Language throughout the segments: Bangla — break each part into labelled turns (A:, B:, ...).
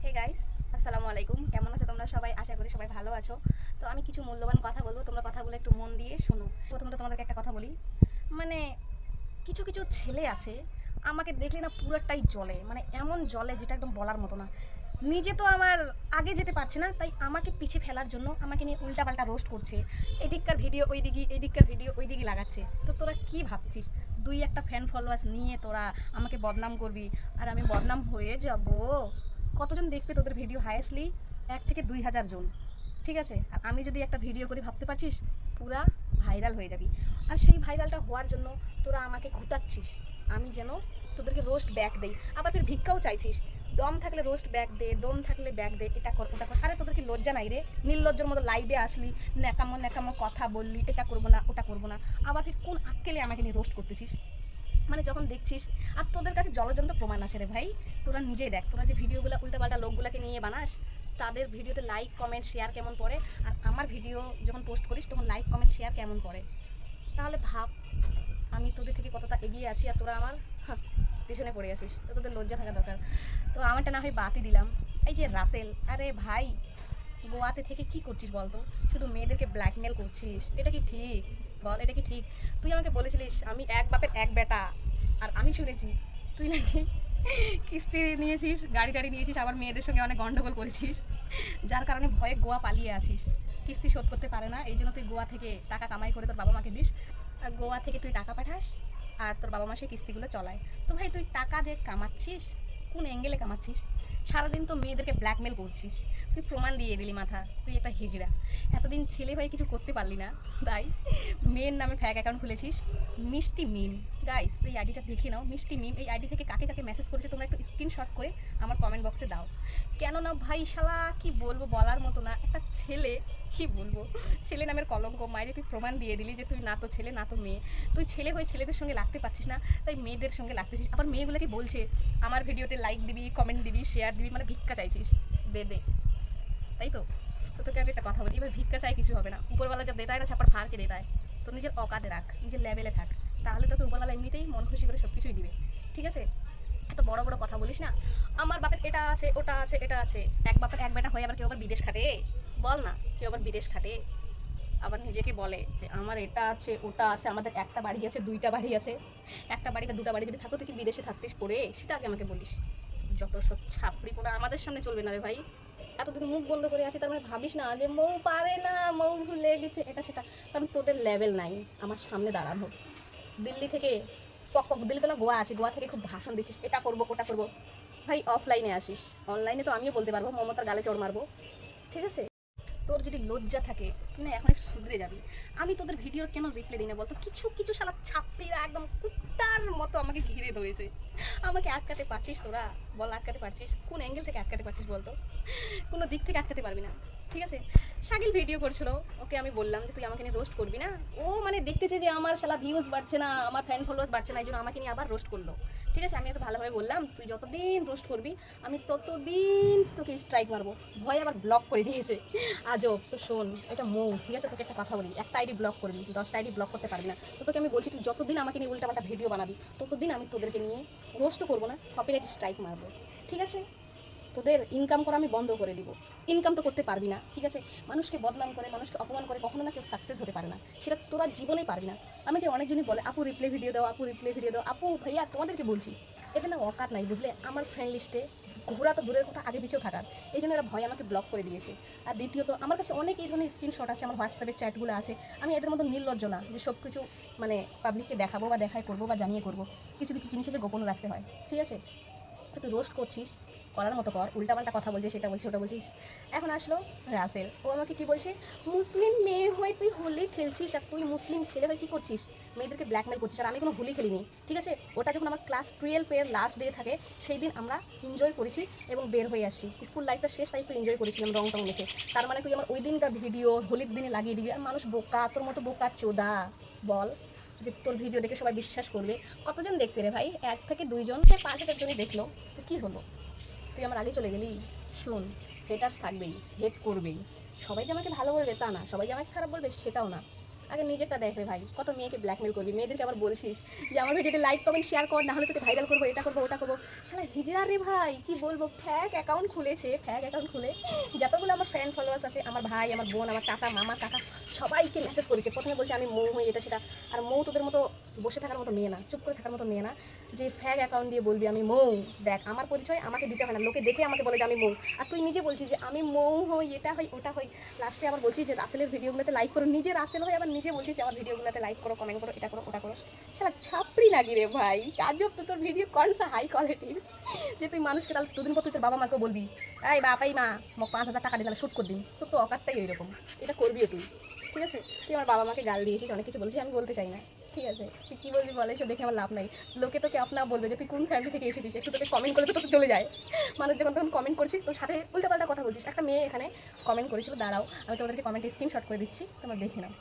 A: হে গাইস, আসসালামু আলাইকুম। কেমন আছো তোমরা সবাই? আশা করি সবাই ভালো আছো। তো আমি কিছু মূল্যবান কথা বলবো, তোমরা কথাগুলো একটু মন দিয়ে শোনো। প্রথমত তোমাদেরকে একটা কথা বলি, মানে কিছু কিছু ছেলে আছে আমাকে দেখলে না পুরোটাই জ্বলে, মানে এমন জ্বলে যেটা একদম বলার মতো না। নিজে তো আমার আগে যেতে পারছে না, তাই আমাকে পিছে ফেলার জন্য আমাকে নিয়ে উল্টাপাল্টা রোস্ট করছে। এদিককার ভিডিও ওই দিকে, এদিককার ভিডিও ওই দিকে লাগাচ্ছে। তো তোরা কি ভাবছিস দুই একটা ফ্যান ফলোয়ার্স নিয়ে তোরা আমাকে বদনাম করবি? আর আমি বদনাম হয়ে যাব? কতজন দেখবে তোদের ভিডিও? হায়েস্টলি 1 থেকে 2 হাজার জন, ঠিক আছে? আর আমি যদি একটা ভিডিও করি ভাবতে পারছিস পুরা ভাইরাল হয়ে যাবি। আর সেই ভাইরালটা হওয়ার জন্য তোরা আমাকে ঘুতাচ্ছিস আমি যেন তোদেরকে রোস্ট ব্যাক দেই, আবার ফের ভিক্ষাও চাইছিস। দম থাকলে রোস্ট ব্যাক দে, দম থাকলে ব্যাক দে, এটা কর ওটা কর। আরে তোদের কি লজ্জা নাই রে? নির্লজ্জর মতো লাইভে আসলি, ন্যাকামো ন্যাকামো কথা বললি, এটা করবো না ওটা করবো না, আবার ফের কোন আক্কেলে আমাকে নিয়ে রোস্ট করতেছিস? মানে যখন দেখছিস, আর তোদের কাছে জলজন্ত প্রমাণ আছে রে ভাই। তোরা নিজেই দেখ, তোরা যে ভিডিওগুলো উল্টাপাল্টা লোকগুলোকে নিয়ে বানাস, তাদের ভিডিওতে লাইক কমেন্ট শেয়ার কেমন পড়ে, আর আমার ভিডিও যখন পোস্ট করিস তখন লাইক কমেন্ট শেয়ার কেমন পড়ে। তাহলে ভাব আমি তোদের থেকে কতটা এগিয়ে আছি, আর তোরা আমার পিছনে পড়ে আছিস। তো তোদের লজ্জা থাকা দরকার। তো আমারটা না হয় বাতই দিলাম। এই যে রাসেল, আরে ভাই গোয়াতে থেকে কি করছিস বলতো? শুধু মেয়েদেরকে ব্ল্যাকমেল করছিস, এটা কি ঠিক? বল, এটা কি ঠিক? তুই আমাকে বলেছিলিস আমি এক বাপের এক বেটা, আর আমি শুনেছি তুই নাকি কিস্তি নিয়েছিস, গাড়ি টাড়ি নিয়েছিস, আবার মেয়েদের সঙ্গে অনেক গন্ডগোল করেছিস, যার কারণে ভয়ে গোয়া পালিয়ে আছিস। কিস্তি শোধ করতে পারে না, এই জন্য তুই গোয়া থেকে টাকা কামাই করে তোর বাবা মাকে দিস, আর গোয়া থেকে তুই টাকা পাঠাস, আর তোর বাবা মা সেই কিস্তিগুলো চলায়। তো ভাই তুই টাকা যে কামাচ্ছিস, কোন অ্যাঙ্গেলে কামাচ্ছিস? সারাদিন তো মেয়েদেরকে ব্ল্যাকমেল করছিস, তুই প্রমাণ দিয়ে দিলি মাথা তুই একটা হিজড়া। এতদিন ছেলে হয়ে কিছু করতে পারলি না, তাই মেয়ের নামে ফ্যাক অ্যাকাউন্ট খুলেছিস। মিষ্টি মিম, গাইস এই আইডিটা দেখে নাও, মিষ্টি মিম। এই আইডি থেকে কাকে কাকে মেসেজ করেছে তোমরা একটু স্ক্রিনশট করে আমার কমেন্ট বক্সে দাও। কেন না ভাই, শালা কি বলবো, বলার মতো না। একটা ছেলে, কি বলবো, ছেলে নামের কলঙ্ক। মায়ের তুই প্রমাণ দিয়ে দিলি যে তুই না তো ছেলে না তো মেয়ে। তুই ছেলে হয়ে ছেলেদের সঙ্গে লাগতে পারছিস না, তাই মেয়েদের সঙ্গে লাগতেছিস। আবার মেয়েগুলোকে বলছে আমার ভিডিওতে লাইক দিবি, কমেন্ট দিবি, শেয়ার দিবি, মানে ভিক্ষা চাইছিস। দে দে, তাই তো? তো তোকে আমি একটা কথা বলি, এবার ভিক্ষা চাই কিছু হবে না। উপরওয়ালা জব দেতা হয় না, ছাপার ফাড়কে দেতা হয়। তো নিজের অকাতে রাখ, নিজের লেভেলে থাক, তাহলে তোকে উপরওয়ালা এমনিতেই মন খুশি করে সব কিছুই দিবে, ঠিক আছে? এত বড় বড় কথা বলিস না, আমার বাপের এটা আছে ওটা আছে এটা আছে। এক বাপের এক বেটা হয়ে আবার কেউ আবার বিদেশ খাটে? বল না, কেউ আবার বিদেশ খাটে? আবার নিজেকে বলে যে আমার এটা আছে ওটা আছে, আমাদের একটা বাড়ি আছে দুইটা বাড়ি আছে। একটা বাড়ি বা দুটা বাড়ি যদি থাকতো তুই কি বিদেশে থাকতিস পড়ে? সেটা আগে আমাকে বলিস। যত সব ছাপড়ি পোড়া আমাদের সামনে চলবে না রে ভাই। এতদিন মুখ বন্ধ করে আছি, তার মানে ভাবিস না যে মৌ পারে না, মৌ ভুলে গেছে এটা সেটা। কারণ তোদের লেভেল নাই আমার সামনে দাঁড়ানো। দিল্লি থেকে পক পক, দিল্লি তো না গোয়া আছে, গোয়া থেকে খুব ভাষণ দিচ্ছিস, এটা করবো ওটা করবো। ভাই অফলাইনে আসিস, অনলাইনে তো আমিও বলতে পারবো, মমতার গালে চড় মারবো, ঠিক আছে? তোর যদি লজ্জা থাকে তুই না এখনই শুধরে যাবি। আমি তোদের ভিডিওর কেন রিপ্লাই দিই না বলতো? কিছু কিছু শালা ছাত্রীরা একদম কুত্তার মতো আমাকে ঘিরে ধরেছে। আমাকে আটকাতে পারছিস তোরা? বল, আটকাতে পারছিস? কোন অ্যাঙ্গেল থেকে আটকাতে পারছিস বলতো? কোনো দিক থেকে আটকাতে পারবি না, ঠিক আছে? শাকিল ভিডিও করছিল, ওকে আমি বললাম যে তুই আমাকে নিয়ে রোস্ট করবি না। ও মানে দেখতেছে যে আমার শালা ভিউজ বাড়ছে না, আমার ফ্যান ফলোয়ার্স বাড়ছে না, এই জন্য আমাকে নিয়ে আবার রোস্ট করলো, ঠিক আছে? আমি তো ভালোভাবে বললাম তুই যতদিন রোস্ট করবি আমি ততদিন তোকে স্ট্রাইক মারবো। ভয় আবার ব্লক করে দিয়েছে। আজব তো। শোন, এটা মৌ, ঠিক আছে? তোকে একটা কথা বলি, একটা আইডি ব্লক করবি, 10টা আইডি ব্লক করতে পারবি না। তো তোকে আমি বলছি তুই যতদিন আমাকে নিয়ে উল্টাপাল্টা ভিডিও বানাবি ততদিন আমি তোদেরকে নিয়ে রোস্টও করবো না, কপিরাইট স্ট্রাইক মারবো, ঠিক আছে? তোদের ইনকাম করা আমি বন্ধ করে দিব। ইনকাম তো করতে পারবি না, ঠিক আছে? মানুষকে বদনাম করে, মানুষকে অপমান করে কখনো না কেউ সাকসেস হতে পারে না, সেটা তোরা জীবনেই পারবি না। আমাকে অনেকজনই বলে আপু রিপ্লে ভিডিও দাও, আপু রিপ্লে ভিডিও দাও। আপু ভাইয়া তোমাদেরকে বলছি এদের না অকাত নাই, বুঝলে? আমার ফ্রেন্ড লিস্টে ঘোরা তো দূরের কথা, আগে পিছিয়েও থাকার, এই জন্য এরা ভয় আমাকে ব্লক করে দিয়েছে। আর দ্বিতীয়ত আমার কাছে অনেক এই ধরনের স্ক্রিনশট আছে, আমার হোয়াটসঅ্যাপের চ্যাটগুলো আছে। আমি এদের মতো নির্লজ্জ না যে সব কিছু মানে পাবলিককে দেখাবো বা দেখাই করবো বা জানিয়ে করবো। কিছু কিছু জিনিস আছে গোপন রাখতে হয়, ঠিক আছে? তুই রোস্ট করছিস, করার মতো কর, উল্টাপাল্টা কথা বলছিস, সেটা বলছিস ওটা বলছিস। এখন আসলো রাসেল, ও আমাকে কি বলছে, মুসলিম মেয়ে হয়ে তুই হোলি খেলছিস, আর তুই মুসলিম ছেলে হয়ে কী করছিস, মেয়েদেরকে ব্ল্যাকমেল করছিস। আর আমি কোনো হোলি খেলিনি, ঠিক আছে? ওটা যখন আমার ক্লাস 12 লাস্ট ডে থাকে সেই দিন আমরা এনজয় করেছি এবং বের হয়ে আসছি। স্কুল লাইফটা শেষ লাইফটা এনজয় করেছিলাম রং টং মেখে। তার মানে তুই আমার ওই দিনটা ভিডিও হোলির দিনে লাগিয়ে দিবি? আর মানুষ বোকা, তোর মতো বোকা চোদা বল যে তোর ভিডিও দেখে সবাই বিশ্বাস করবে? কতজন দেখবে রে ভাই? 1 থেকে 2 জন, 5,000 জনই দেখলো, তো কী হলো? তুই আমার আগে চলে গেলি। শোন, হেটার্স থাকবেই, হেট করবেই। সবাই যে আমাকে ভালো বলবে তা না, সবাই যে আমাকে খারাপ বলবে সেটাও না। আগে নিজেরটা দেখ রে ভাই, কত মেয়েকে ব্ল্যাকমেল করবি, মেয়েদেরকে আবার বলছিস যে আমার ভিডিওতে লাইক কমেন্ট শেয়ার কর, না হলে তোকে ভাইরাল করবো, এটা করবো ওটা করবো। শালা হিজড়া রে ভাই, কি বলবো, ফ্যাক অ্যাকাউন্ট খুলেছে, ফ্যাক অ্যাকাউন্ট খুলে যতগুলো আমার ফ্রেন্ড ফলোয়ার্স আছে, আমার ভাই, আমার বোন, আমার চাচা, মামা, কাকা, সবাইকে মেসেজ করেছে। প্রথমে বলছে আমি মৌ হই, এটা সেটা। আর মৌ তোদের মতো বসে থাকার মতো মেয়ে না, চুপ করে থাকার মতো মেয়ে না যে ফ্যাক অ্যাকাউন্ট দিয়ে বলবি আমি মৌ। দেখ আমার পরিচয় আমাকে দিতে হয় না, লোকে দেখে আমাকে বলে যে আমি মৌ। আর তুই নিজে বলছিস যে আমি মৌ হই, এটা হই ওটা হই, লাস্টে আবার বলছিস যে রাসেলের ভিডিওগুলোতে লাইক করো, নিজে রাসেল হয়ে আবার নিজে বলছিস যে আমার ভিডিওগুলোতে লাইক করো, কমেন্ট করো, এটা করো ওটা করো। শালা ছাপড়ি নাকি রে ভাই, আজব তো তোর ভিডিও কনসা হাই কোয়ালিটির যে তুই মানুষকে তাহলে দুদিন পর তুই তোর বাবা মাকে বলবি এই বাপাই মা মোক 5,000 টাকা দিয়ে তাহলে শ্যুট করে দিন, তোর তো অকাতটাই ওইরকম, এটা করবিও তুই। ঠিক আছে, তুই আমার বাবা মাকে গাল দিয়েছিস, অনেক কিছু বলছিস, আমি বলতে চাই না। ঠিক আছে, তুই কী বলবি বলে, এসব দেখে আমার লাভ নাই। লোকে তোকে আপনা বলবে যে তুই কোন ফ্যামিলি থেকে এসেছিস, একটু তোকে কমেন্ট করলে তো তোকে চলে যায়। মানুষ যখন তখন কমেন্ট করছিস, তোর সাথে উল্টাপাল্টা কথা বলছিস। একটা মেয়ে এখানে কমেন্ট করেছিল, দাঁড়াও আমি তোমাদেরকে কমেন্টে স্ক্রিনশট করে দিচ্ছি, তোমরা দেখে নাও।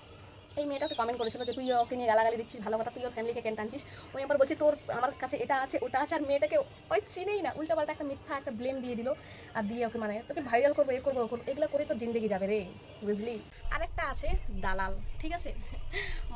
A: এই মেয়েটাকে কমেন্ট করেছিল যে তুই ওকে নিয়ে গালাগালি দিচ্ছিস, ভালো কথা, তুই ওর ফ্যামিলিকে কেন টানছিস। ওই আবার বলছি তোর আমার কাছে এটা আছে ওটা আছে, আর মেয়েটাকে ওই চিনেই না, উল্টাপাল্টা একটা মিথ্যা একটা ব্লেম দিয়ে দিল। আর দিয়ে ওকে মানে তোকে ভাইরাল করবো, এ করবো ও করবো, এগুলো করে তোর জিন্দেগি যাবে রে, বুঝলি। আরেকটা আছে দালাল, ঠিক আছে।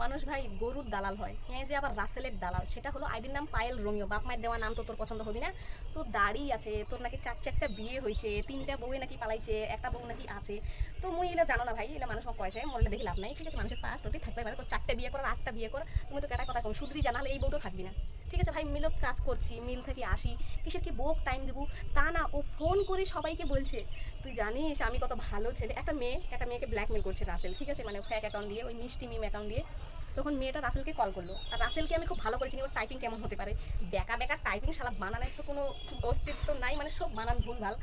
A: মানুষ ভাই গরুর দালাল হয়, হ্যাঁ, যে আবার রাসেলের দালাল, সেটা হলো আইডির নাম পায়েল রোমিও। বাপ মায়ের দেওয়া নাম তো তোর পছন্দ হবে না। তোর দাড়ি আছে, তোর নাকি 4-4টা বিয়ে হয়েছে, 3টা বউয়ে নাকি পালাইছে, একটা বউ নাকি আছে। তো মুই এলা জানো না ভাই, এলা মানুষ কয়েছে মরলে দেখি লাভ নাই। ঠিক আছে, মানুষের পাস তোকে থাকতে পারে, তোর 4টে বিয়ে করার 8টা বিয়ে কর, তুমি তো একটা কথা কম শুধরি জানালে এই বউটাও থাকবি না। ঠিক আছে ভাই, মিলত কাজ করছি, মিল থেকে আসি, কিসের কি বোক টাইম দেবো তা না, ও ফোন করে সবাইকে বলছে তুই জানিস আমি কত ভালো ছেলে। একটা মেয়েকে ব্ল্যাকমেল করছে রাসেল, ঠিক আছে, মানে ফ্যাক অ্যাকাউন্ট দিয়ে, ওই মিষ্টি মিম অ্যাকাউন্ট দিয়ে। তখন মেয়েটা রাসেলকে কল করলো, আর রাসেলকে আমি খুব ভালো করে চিনি, ওর টাইপিং কেমন হতে পারে, বেকা বেকা টাইপিং, শালা বানানের তো কোনো অস্তিত্ব নাই, মানে সব বানান ভুলভাল।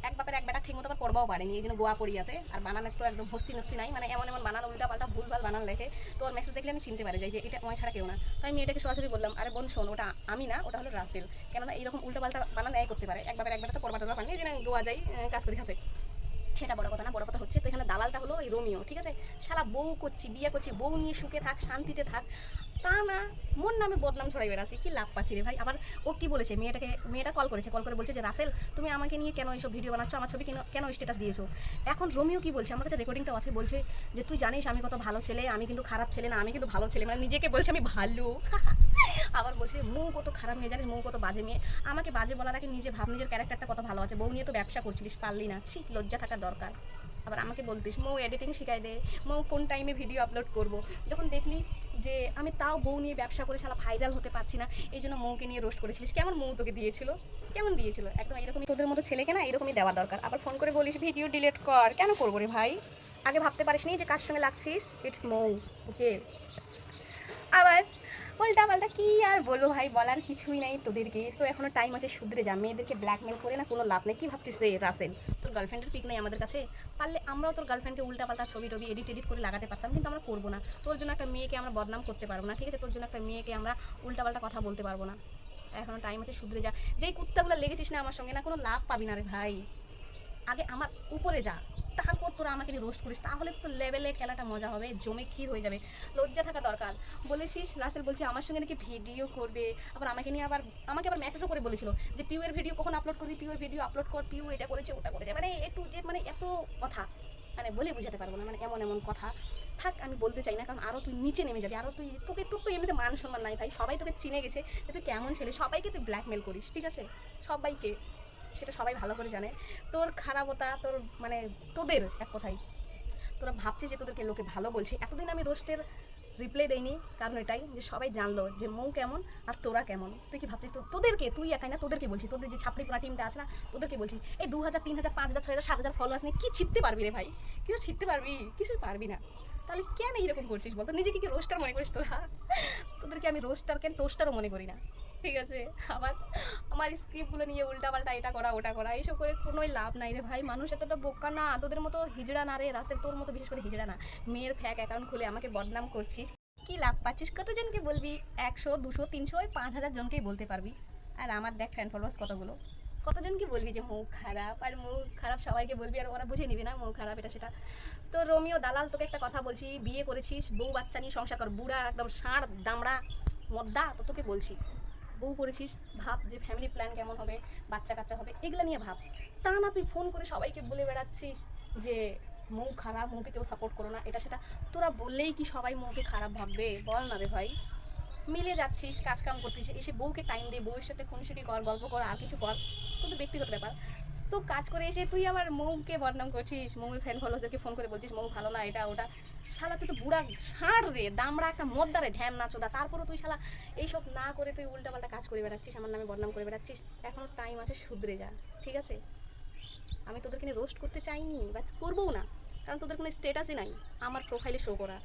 A: এক বাপের এক বেটা ঠিক মতো আবার পড়বাও পারেনি, এই জন্য গোয়া পড়ি আছে। আর বানানের তো একদম হস্তি নস্তি নাই, মানে এমন এমন বানান, উল্টা পাল্টা ভুলভাল বানান লেখে। তো ওর মেসেজ দেখলে আমি চিনতে পারি যাই যে এটা ওই ছাড়া কেউ না। তো আমি মেয়েটাকে সরাসরি বললাম, আরে বোন শোন, ওটা আমি না, ওটা হলো রাসেল। কেননা এইরকম উল্টা পাল্টা বানান এই করতে পারে, এক বাপের এক বেটা তো পড়বা টড়বা পারেনি, এই জন্য গোয়া যাই কাজ করি খাসে। সেটা বড় কথা না, বড় কথা হচ্ছে তো এখানে দালালটা হলো ওই রোমিও। ঠিক আছে, শালা বউ করছি, বিয়ে করছি, বউ নিয়ে সুখে থাক, শান্তিতে থাক, তা না মোর নামে বদনাম ছড়াই বেড়াচ্ছি, কি লাভ পাচ্ছি রে ভাই। আবার ও কি বলেছে, মেয়েটা কল করে বলছে যে রাসেল তুমি আমাকে নিয়ে কেন এইসব ভিডিও বানাচ্ছ, আমার ছবি কেন স্ট্যাটাস দিয়েছো। এখন রোমিও কি বলছে, আমার কাছে রেকর্ডিংটাও আছে, বলছে যে তুই জানিস আমি কত ভালো ছেলে, আমি কিন্তু খারাপ ছেলে না, আমি কিন্তু ভালো ছেলে, মানে নিজেকে বলছে আমি ভালো। আবার বলছে মৌ কত খারাপ মেয়ে জানিস, মৌ কত বাজে মেয়ে। আমাকে বাজে বলার আগে নিজে ভাব, নিজের ক্যারেক্টারটা কত ভালো আছে, বউ নিয়ে তো ব্যবসা করছিলিস, পারলি না, ছি, লজ্জা থাকা দরকার। আবার আমাকে বলতিস মৌ এডিটিং শিখাই দে, মৌ কোন টাইমে ভিডিও আপলোড করব। যখন দেখলি যে আমি তাও বউ নিয়ে ব্যবসা করে শালা ভাইরাল হতে পারছি না, এই জন্য মৌকে নিয়ে রোস্ট করেছিলিস। কেমন মৌ তোকে দিয়েছিল, কেমন দিয়েছিল, একদম এরকমই তোদের মতো ছেলেকে না এরকমই দেওয়া দরকার। আবার ফোন করে বলিস ভিডিও ডিলিট কর, কেন করবো রে ভাই। আগে ভাবতে পারিস নি যে কার সঙ্গে লাগছিস, ইটস মৌ, ওকে। আবার উল্টা পাল্টা কি আর বলবো ভাই, বলার কিছুই নাই তোদেরকে। তো এখনো টাইম আছে, শুধরে যা, মেয়েদেরকে ব্ল্যাকমেল করে না কোনো লাভ নেই। কি ভাবছিস রে রাসেল, তোর গার্লফ্রেন্ডের পিক নেই আমাদের কাছে, পারলে আমরাও তোর গার্লফ্রেন্ডকে উল্টা পাল্টা ছবি টবি এডিট করে লাগাতে পারতাম, কিন্তু আমরা করবো না। তোর জন্য একটা মেয়েকে আমরা বদনাম করতে পারবো না, ঠিক আছে, তোর জন্য একটা মেয়েকে আমরা উল্টা পাল্টা কথা বলতে পারবো না। এখনো টাইম আছে, শুধরে যা। যেই কুত্তাগুলো লেগেছিস না আমার সঙ্গে, না কোনো লাভ পাবি না রে ভাই। আগে আমার উপরে যা, তারপর তোরা আমাকে নিয়ে রোস্ট করিস, তাহলে তো লেভেলে খেলাটা মজা হবে, জমে ক্ষীর হয়ে যাবে। লজ্জা থাকা দরকার। বলেছিস রাসেল বলছে আমার সঙ্গে নাকি ভিডিও করবে, আবার আমাকে আবার মেসেজও করে বলেছিল যে পিউয়ের ভিডিও কখন আপলোড করবি, পিউয়ের ভিডিও আপলোড কর, পিউ এটা করেছে ওটা করেছে, মানে একটু যে মানে এত কথা, মানে বলে বুঝাতে পারবো না, মানে এমন এমন কথা। থাক, আমি বলতে চাই না, কারণ আরও তুই নিচে নেমে যাবি, আরও তোর তো এমনিতে মান সম্মান নাই ভাই, সবাই তোকে চিনে গেছে যে তুই কেমন ছেলে, সবাইকে তুই ব্ল্যাকমেল করিস, ঠিক আছে, সবাইকে, সেটা সবাই ভালো করে জানে। তোর খারাপতা, তোর মানে তোদের এক কথাই, তোরা ভাবছিস যে তোদেরকে লোকে ভালো বলছে। এতদিন আমি রোস্টের রিপ্লাই দেয়নি, কারণ এটাই যে সবাই জানলো যে মৌ কেমন আর তোরা কেমন। তুই কি ভাবছিস তোদেরকে, তুই একাই না, তোদেরকে বলছি, তোদের যে ছাপড়িপোনা টিমটা আছে না, তোদেরকে বলছি, এই 2,000 3,000 5,000 6,000 7,000 ফলোয়ার্স নিয়ে কি ছিটতে পারবি রে ভাই, কিছু ছিটতে পারবি, কিছু পারবি না। তাহলে কেন এইরকম করছিস বলতো, নিজেকে কি রোস্টার মনে করিস তোরা? তোদেরকে আমি রোস্টার কেন টোস্টারও মনে করি না, ঠিক আছে। আবার আমার স্ক্রিপ্টগুলো নিয়ে উল্টাপাল্টা এটা করা ওটা করা, এইসব করে কোনোই লাভ নাই রে ভাই। মানুষ এতটা বোকা না, তোদের মতো হিজড়া না রে রাসেল, তোর মতো বিশেষ করে হিজড়া না। মেয়ের ফ্যাক অ্যাকাউন্ট খুলে আমাকে বদনাম করছিস, কি লাভ পাচ্ছিস, কতজনকে বলবি, 100 200 300 ওই 5,000 জনকেই বলতে পারবি। আর আমার দেখ ফ্যান ফলোয়ার্স কতগুলো, কতজনকে বলবি যে মুখ খারাপ, আর মুখ খারাপ সবাইকে বলবি, আর ওরা বুঝে নিবি না মুখ খারাপ এটা সেটা। তো রোমিও দালাল, তোকে একটা কথা বলছি, বিয়ে করেছিস, বউ বাচ্চা নিয়ে সংসার কর, বুড়া একদম ষাঁড় দামড়া মদ্দা, তো তোকে বলছি বউ করেছিস, ভাব যে ফ্যামিলি প্ল্যান কেমন হবে, বাচ্চা কাচ্চা হবে, এগুলো নিয়ে ভাব। তা না তুই ফোন করে সবাইকে বলে বেড়াচ্ছিস যে মৌ খারাপ, মৌকে কেউ সাপোর্ট করো না, এটা সেটা তোরা বললেই কি সবাই মৌকে খারাপ ভাববে? বল না রে ভাই। মিলে যাচ্ছিস, কাজ কাম করতেছিস, এসে বউকে টাইম দে, বউয়ের সাথে খুনসুটি কর, গল্প কর, আর কিছু কর, তো তো ব্যক্তিগত ব্যাপার। তো কাজ করে এসে তুই আবার মৌকে বদনাম করছিস, মৌয়ের ফ্রেন্ড ফলোয়ার্সদেরকে ফোন করে বলছিস মৌ ভালো না, এটা ওটা। শালা তুই তো বুড়া ষাঁড় রে, দামড়া একটা মদ্দারে, ঢ্যাম না চোদা, তারপরে তুই শালা এইসব না করে তুই উল্টাপাল্টা কাজ করে বেড়াচ্ছিস, আমার নামে বদনাম করে বেড়াচ্ছিস। এখনও টাইম আছে, শুধরে যা, ঠিক আছে? আমি তোদেরকে নিয়ে রোস্ট করতে চাইনি বা করবও না, কারণ তোদের কোনো স্টেটাসই নাই আমার প্রোফাইলে শো করা,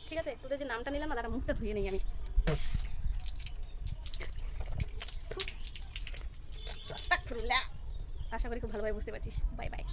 A: ঠিক আছে? তোদের যে নামটা নিলাম না, তারা মুখটা ধুয়ে নেই আমি। আশা করি খুব ভালোভাবে বুঝতে পারছিস। Bye bye.